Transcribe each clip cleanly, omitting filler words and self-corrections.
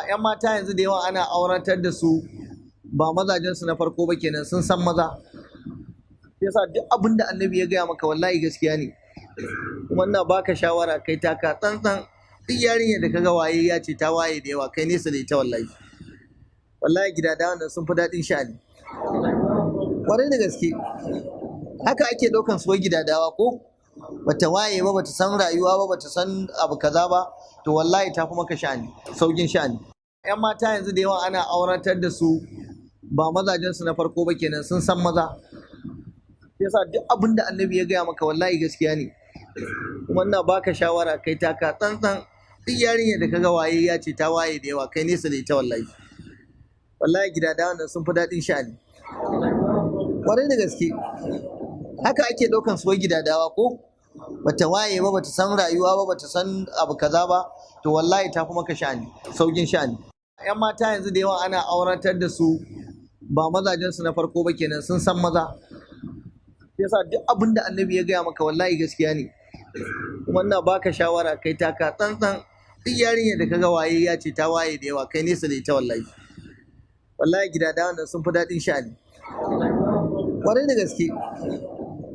'Yan mata yanzu da yawa ana auratar da su ba mazajensu na farko ba kenan, sun san maza. Yasa duk abin da annabi ya gaya maka wallahi gaskiya ne. Kuma ina baka shawara kai taka tsantsan. Duk yarinyar da kaga waye ya ce ta waye da yawa, kai nesa da ita wallahi. Wallahi gidada wannan sun fi daɗin sha'ani. Kwarai da gaske. Haka ake ɗaukan su wai gidadawa ko? Bata waye ba, bata san rayuwa ba, bata san abu kaza ba, to wallahi ta fi maka sha'ani, saukin sha'ani. 'Yan mata yanzu da yawa ana auratar da su ba mazajensu na farko ba kenan, sun san maza. Yasa duk abin da annabi ya gaya maka wallahi gaskiya ne. Kuma ina baka shawara kai taka tsantsan. Duk yarinyar da kaga waye ya ce ta waye da yawa, kai nesa da ita wallahi. Wallahi gidada wannan sun fi daɗin sha'ani. Kwarai da gaske. Haka ake ɗaukan su wai gidadawa ko? Bata waye ba, bata san rayuwa ba, bata san abu kaza ba, to wallahi ta fi maka sha'ani, saukin sha'ani. 'Yan mata yanzu da yawa ana auratar da su ba mazajensu na farko ba kenan, sun san maza. Yasa duk abin da annabi ya gaya maka wallahi gaskiya ne. Kuma ina baka shawara kai taka tsantsan. Duk yarinyar da kaga waye ya ce ta waye da yawa, kai nesa da ita wallahi. Wallahi gidada wannan sun fi daɗin sha'ani. Kwarai da gaske.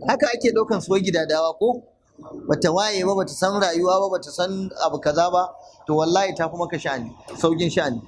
Haka ake ɗaukan su wai gidadawa ko? Bata waye ba, bata san rayuwa ba, bata san abu kaza ba, to wallahi ta fi maka sha'ani, saukin sha'ani.